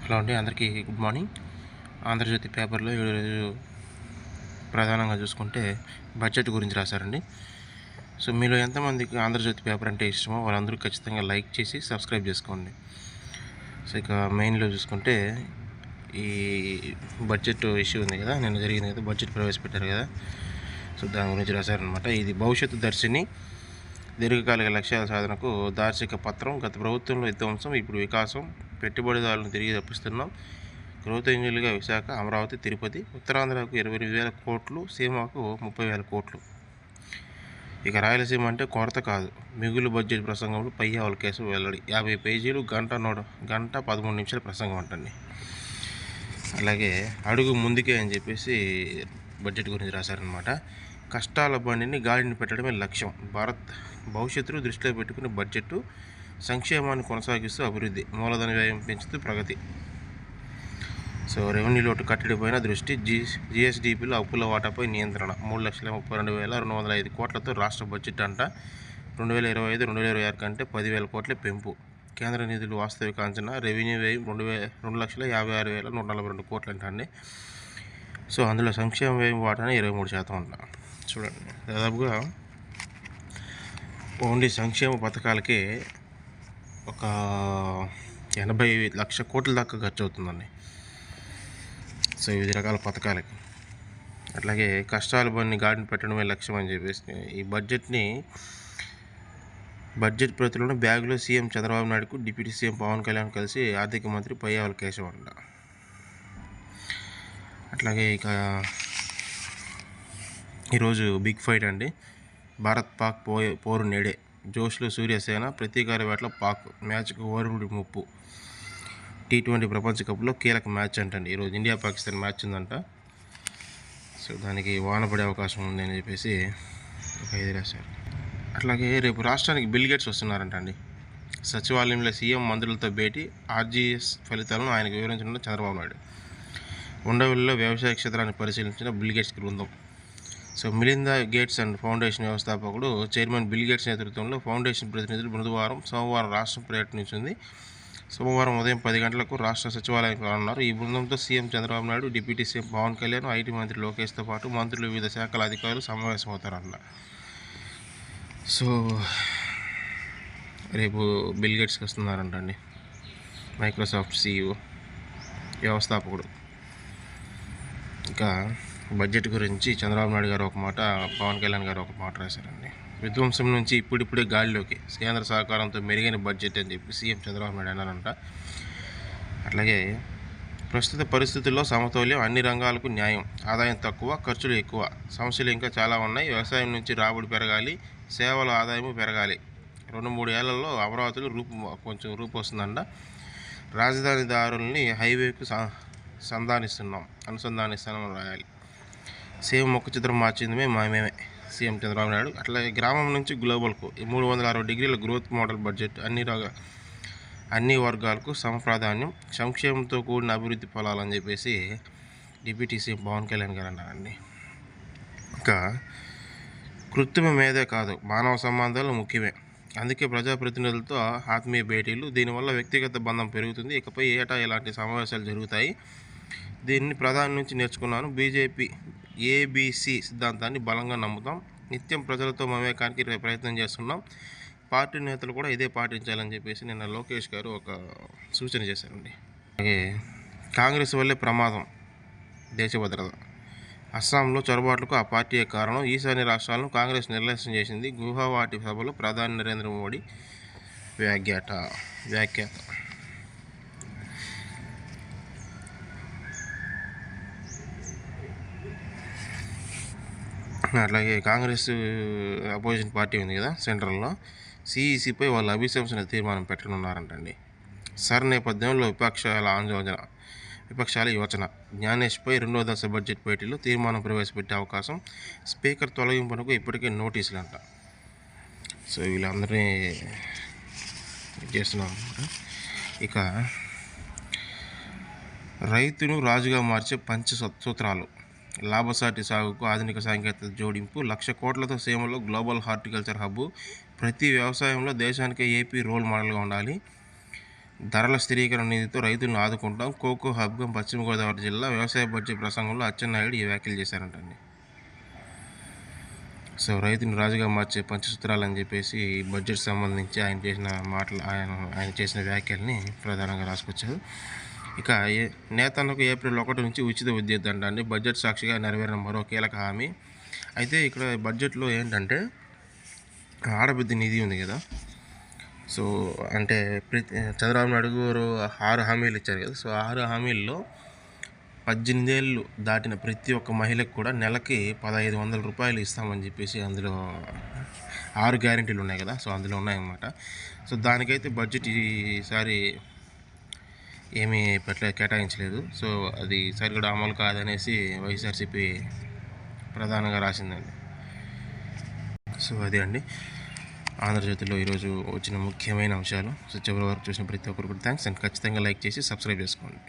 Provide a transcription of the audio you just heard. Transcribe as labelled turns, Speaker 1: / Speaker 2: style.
Speaker 1: Hello అండి, అందరికీ good morning. Andhra Jyothi పేపర్లో ఈరోజు ప్రధానంగా చూసుకుంటే బడ్జెట్ గురించి రాశారండి. సో మీలో ఎంతమందికి ఆంధ్రజ్యోతి పేపర్ అంటే ఇష్టమో వాళ్ళందరూ ఖచ్చితంగా లైక్ చేసి సబ్స్క్రైబ్ చేసుకోండి. సో ఇక మెయిన్లో చూసుకుంటే ఈ బడ్జెట్ ఇష్యూ ఉంది కదా, నిన్న జరిగింది కదా, బడ్జెట్ ప్రవేశపెట్టారు కదా. సో దాని గురించి రాశారనమాట. ఇది భవిష్యత్తు దర్శిని దీర్ఘకాలిక లక్ష్యాల సాధనకు దార్శిక పత్రం. గత ప్రభుత్వంలో విధ్వంసం, ఇప్పుడు వికాసం, పెట్టుబడిదారులను తిరిగి రప్పిస్తున్నాం. గ్రోత్ ఇంజిన్లుగా విశాఖ, అమరావతి, తిరుపతి. ఉత్తరాంధ్రకు 28,000 కోట్లు, సీమకు 30,000 కోట్లు. ఇక రాయలసీమ అంటే కొరత కాదు. మిగులు బడ్జెట్ ప్రసంగంలో పయ్యావుల కేసు వెల్లడి. 50 పేజీలు, గంట 13 నిమిషాల ప్రసంగం అంటండి. అలాగే అడుగు ముందుకే అని చెప్పేసి బడ్జెట్ గురించి రాశారనమాట. కష్టాల బండిని గాడిని పెట్టడమే లక్ష్యం. భారత్ భవిష్యత్తును దృష్టిలో పెట్టుకుని బడ్జెట్ సంక్షేమాన్ని కొనసాగిస్తూ అభివృద్ధి, మూలధన వ్యయం పెంచుతూ ప్రగతి. సో రెవెన్యూ లోటు కట్టడిపైన దృష్టి. జిఎస్డిపిలో అప్పుల వాటాపై నియంత్రణ. 3,32,205 కోట్లతో రాష్ట్ర బడ్జెట్ అంట. 2025-2026 కంటే 10,000 కోట్ల పెంపు. కేంద్ర నిధులు వాస్తవిక అంచనా. రెవెన్యూ వ్యయం 2,56,142 కోట్లు అంటండి. సో అందులో సంక్షేమ వ్యయం వాటానే 23% అంట. చూడండి, దాదాపుగా ఓన్లీ సంక్షేమ పథకాలకే ఒక 80 లక్షల కోట్ల దాకా ఖర్చు అవుతుందండి. సో వివిధ రకాల పథకాలకి. అట్లాగే కష్టాల బండిని గాడిని పెట్టడమే లక్ష్యం అని చెప్పేసి ఈ బడ్జెట్ ప్రతులను బ్యాగులో సీఎం చంద్రబాబు నాయుడుకు డిప్యూటీ సీఎం పవన్ కళ్యాణ్ కలిసి ఆర్థిక మంత్రి పయ్యావుల కేశవ్ అంట. అట్లాగే ఇక ఈరోజు బిగ్ ఫైట్ అండి. భారత్ పాక్ పోరు నేడే. జోష్లో సూర్యసేన, ప్రతీకార వేటలో పాక్. మ్యాచ్కు ఓరుడి ముప్పు. T20 ప్రపంచ కప్లో కీలక మ్యాచ్ అంటండి. ఈరోజు ఇండియా పాకిస్తాన్ మ్యాచ్ ఉందంట. సో దానికి వాన పడే అవకాశం ఉంది అని చెప్పేసి ఒక ఇది రాశారు. అట్లాగే రేపు రాష్ట్రానికి బిల్ గేట్స్ వస్తున్నారంటండి. సచివాలయంలో సీఎం మంత్రులతో భేటీ. RGS ఫలితాలను ఆయనకు వివరించడం చంద్రబాబు నాయుడు. ఉండవల్లిలో వ్యవసాయ క్షేత్రాన్ని పరిశీలించిన బిల్ గేట్స్ బృందం. So Melinda gates and foundation వ్యవస్థాపకుడు చైర్మన్ బిల్ గేట్స్ నేతృత్వంలో ఫౌండేషన్ ప్రతినిధులు సోమవారం రాష్ట్రం పర్యటించింది. సోమవారం ఉదయం 10 గంటలకు రాష్ట్ర సచివాలయానికి రానున్నారు. ఈ బృందంతో CM Chandrababu Naidu, deputy CM Pawan Kalyan, IT మంత్రి లోకేష్తో పాటు మంత్రులు, వివిధ శాఖల అధికారులు సమావేశమవుతారన్న. సో రేపు బిల్ గేట్స్కి వస్తున్నారంటండి. మైక్రోసాఫ్ట్ CEO వ్యవస్థాపకుడు. ఇంకా బడ్జెట్ గురించి చంద్రబాబు నాయుడు గారు ఒక మాట, పవన్ కళ్యాణ్ గారు ఒక మాట రాశారండి. విధ్వంసం నుంచి ఇప్పుడిప్పుడే గాలిలోకి, కేంద్ర సహకారంతో మెరుగైన బడ్జెట్ అని చెప్పి సీఎం చంద్రబాబు నాయుడు అన్నారంట. అట్లాగే ప్రస్తుత పరిస్థితుల్లో సమతౌల్యం, అన్ని రంగాలకు న్యాయం, ఆదాయం తక్కువ, ఖర్చులు ఎక్కువ, సమస్యలు ఇంకా చాలా ఉన్నాయి. వ్యవసాయం నుంచి రాబడి పెరగాలి, సేవల ఆదాయము పెరగాలి. 2-3 ఏళ్లలో అమరావతిలో కొంచెం రూపు వస్తుందంట. రాజధానిదారుల్ని హైవేకు అనుసంధానిస్తామని రాయాలి. సేమ్ మొక్క చిత్రం మార్చింది మేమే సీఎం చంద్రబాబు నాయుడు. అట్లాగే గ్రామం నుంచి గ్లోబల్కు 360 డిగ్రీల గ్రోత్ మోడల్ బడ్జెట్. అన్ని వర్గాలకు సమప్రాధాన్యం, సంక్షేమంతో కూడిన అభివృద్ధి ఫలాలని చెప్పేసి డిప్యూటీ సీఎం పవన్ కళ్యాణ్ గారు అన్నారండి. ఇంకా కృత్రిమ మేధే కాదు, మానవ సంబంధాలు ముఖ్యమే. అందుకే ప్రజాప్రతినిధులతో ఆత్మీయ భేటీలు. దీనివల్ల వ్యక్తిగత బంధం పెరుగుతుంది. ఇకపై ఏటా ఇలాంటి సమావేశాలు జరుగుతాయి. దీన్ని ప్రధాని నుంచి నేర్చుకున్నాను. బీజేపీ ABC సిద్ధాంతాన్ని బలంగా నమ్ముతాం. నిత్యం ప్రజలతో మమేకానికి ప్రయత్నం చేస్తున్నాం. పార్టీ నేతలు కూడా ఇదే పాటించాలని చెప్పేసి నిన్న లోకేష్ గారు ఒక సూచన చేశారండి. అలాగే కాంగ్రెస్ వల్లే ప్రమాదం, దేశ భద్రత. అస్సాంలో చొరబాట్లకు ఆ పార్టీయే కారణం. ఈశాన్య రాష్ట్రాలను కాంగ్రెస్ నిర్లక్ష్యం చేసింది. గువాహటి సభలో ప్రధాని నరేంద్ర మోడీ వ్యాఖ్యాత. అట్లాగే కాంగ్రెస్ అపోజిషన్ పార్టీ ఉంది కదా సెంట్రల్లో, CECపై వాళ్ళు అభిశంసన తీర్మానం పెట్టనున్నారంటండి. నేపథ్యంలో విపక్షాల యోచన. జ్ఞానేష్పై 2వ దశ బడ్జెట్ భేటీలో తీర్మానం ప్రవేశపెట్టే అవకాశం. స్పీకర్ తొలగింపునకు ఇప్పటికే నోటీసులు అంట. సో వీళ్ళందరినీ చేస్తున్నాం అన్నమాట. ఇక రైతును రాజుగా మార్చే సూత్రాలు. లాభసాటి సాగుకు ఆధునిక సాంకేతికత జోడింపు. 1,00,000 కోట్లతో సీమలో గ్లోబల్ హార్టికల్చర్ హబ్. ప్రతి వ్యవసాయంలో దేశానికే ఏపీ రోల్ మోడల్గా ఉండాలి. ధరల స్థిరీకరణ నిధితో రైతులను ఆదుకుంటాం. కోకో హబ్గా పశ్చిమ గోదావరి జిల్లా వ్యవసాయ బడ్జెట్ ప్రసంగంలో అచ్చెన్నాయుడు ఈ వ్యాఖ్యలు చేశారంటండి. సో రైతును రాజుగా మార్చే పంచసూత్రాలని చెప్పేసి బడ్జెట్ సంబంధించి ఆయన చేసిన మాటలు ఆయన చేసిన వ్యాఖ్యల్ని ప్రధానంగా రాసుకొచ్చారు. ఇక నేతన్నకు ఏప్రిల్ 1 నుంచి ఉచిత విద్యుత్ అండి బడ్జెట్ సాక్షిగా నెరవేరిన మరో కీలక హామీ. అయితే ఇక్కడ బడ్జెట్లో ఏంటంటే ఆడబిడ్డ నిధి ఉంది కదా. సో అంటే చంద్రబాబు నాయుడు గారు 6 హామీలు ఇచ్చారు కదా. సో 6 హామీల్లో 18 ఏళ్ళు దాటిన ప్రతి ఒక్క మహిళకు కూడా నెలకి 1500 రూపాయలు ఇస్తామని చెప్పేసి అందులో 6 గ్యారెంటీలు ఉన్నాయి కదా. సో అందులో ఉన్నాయన్నమాట. సో దానికైతే బడ్జెట్ ఈసారి ఏమీ కేటాయించలేదు. సో అది సరిగ్గా అమలు కాదనేసి వైఎస్ఆర్సీపీ ప్రధానంగా రాసిందండి. సో అదే అండి ఆంధ్రజ్యోతిలో ఈరోజు వచ్చిన ముఖ్యమైన అంశాలు. సో చివరి వరకు చూసిన ప్రతి ఒక్కరు కూడా థ్యాంక్స్ అండ్ ఖచ్చితంగా లైక్ చేసి సబ్స్క్రైబ్ చేసుకోండి.